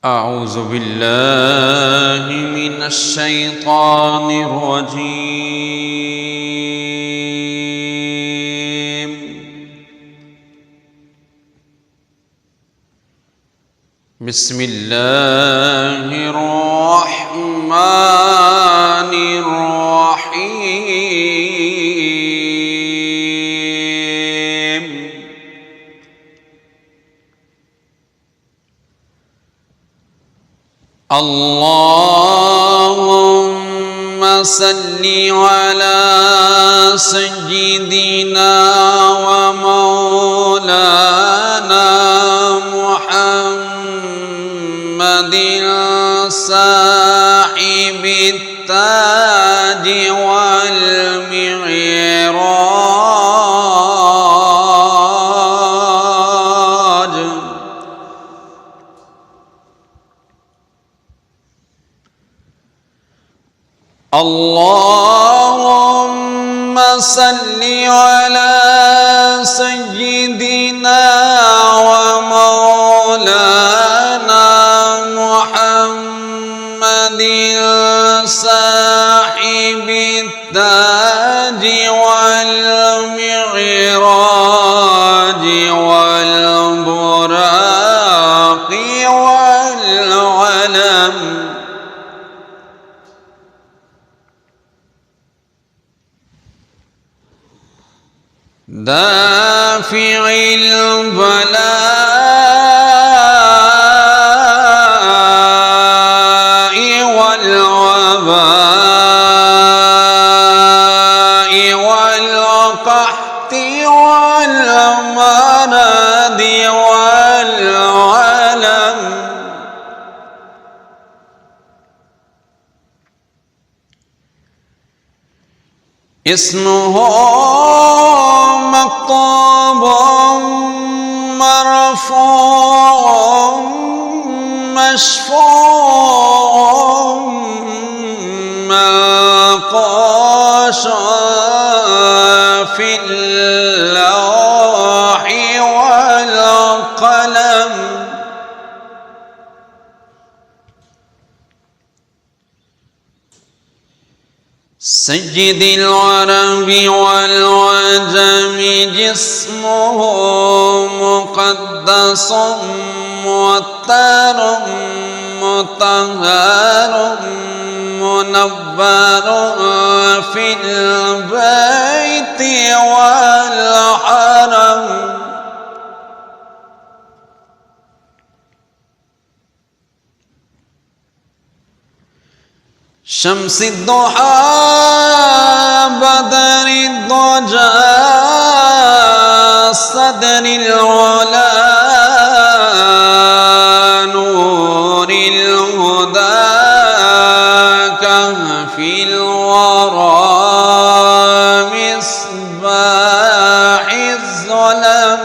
أعوذ بالله من الشيطان الرجيم. بسم الله الرحمن الرحيم. اللهم صل على سيدنا ومولانا محمد صاحب التاج والمعراج. اللهم صل على سيدنا ومولانا محمد صاحب التاج والمعراج والبراق والعلم. دافع البلاء والوباء والقحط والمرض والعلم. اسمه مكتوب مرفوع مشفوع منقوش في اللوح والقلم. سيد العرب والعجم جسمه مقدس معطر مطهر منبر في البيت والحرم. شمس الضحى بدر الضجى صدر العلا نور الهدى كهف الورى مصباح الظلم.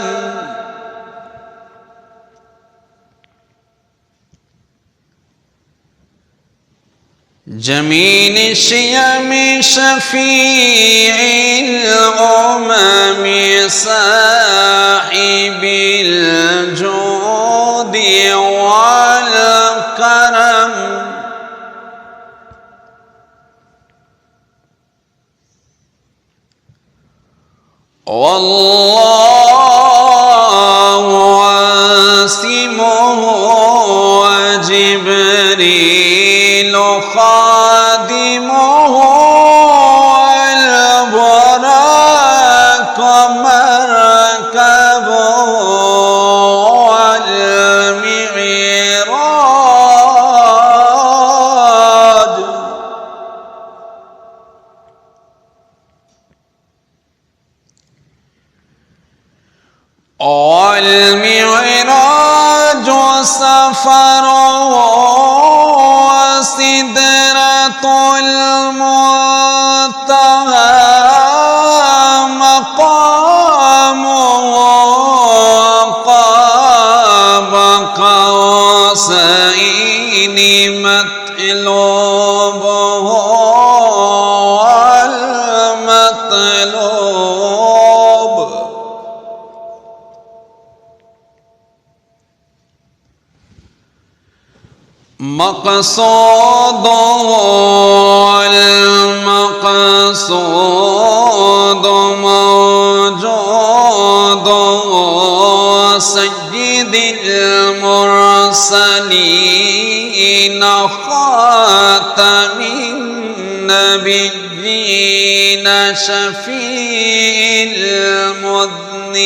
جميل الشيم شفيع الأمم صاحب الجود والكرم. والله عاصمه وجبريل خادمه والبراق مركبه والمعراج. والمعراج سفره سدرة المنتهى مقامه قاب قوسين مطلوبه والمطلوب. مقصود والمقصود موجود سيد المرسلين خاتم النبيين شفيع المذنبين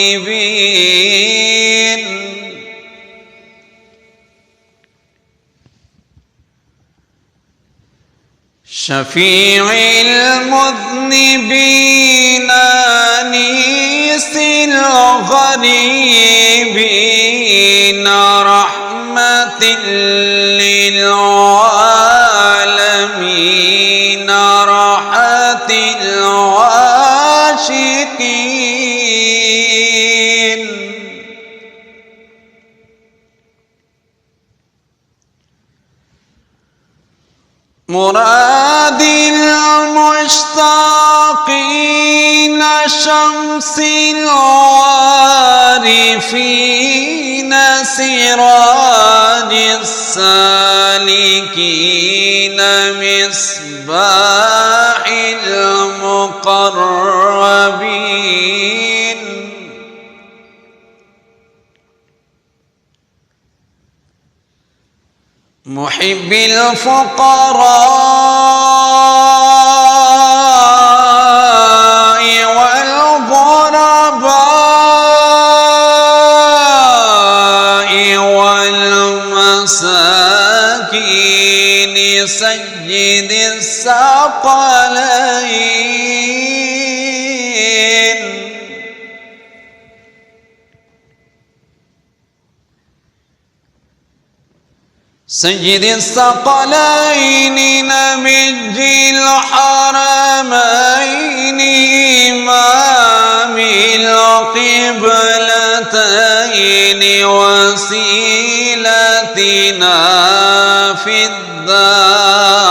شفيع المذنبين أنيس الغريبين رحمة للعالمين راحة العاشقين مراد المشتاقين شمس العارفين سراج السالكين مصباح المقربين محب الفقراء والغرباء والمساكين سيد الثقلين سيد الثقلين نبي الحرمين إمام القبلتين وسيلتنا في الدارين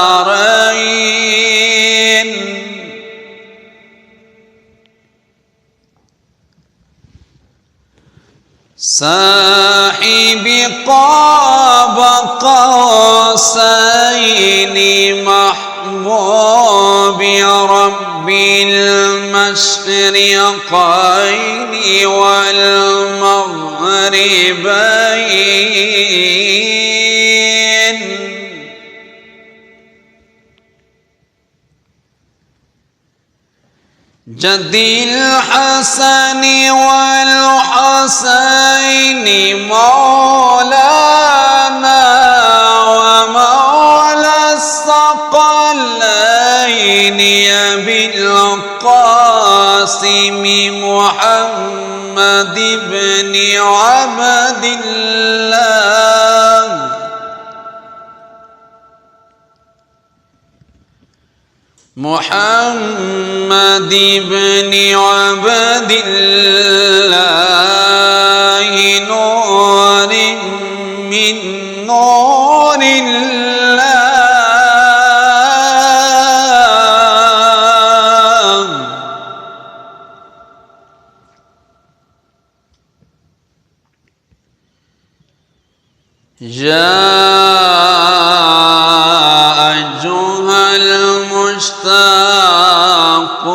صاحب قاب قوسين محبوب رب المشرقين والمغربين جدي الحسن والحسين مولانا ومولى الثقلين أبي القاسم محمد بن عبد الله محمد بن عبد الله نور من نور الله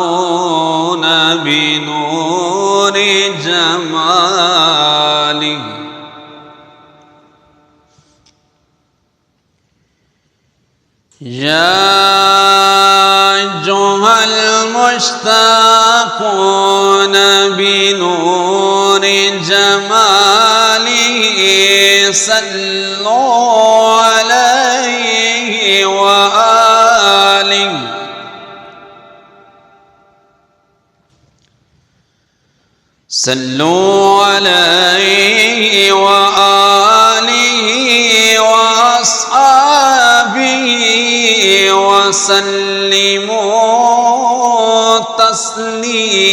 المشتاقون بنور جماله يا أيها المشتاقون بنور جماله صلوا عليه وآله صلوا عليه وآله وأصحابه وسلموا تسليما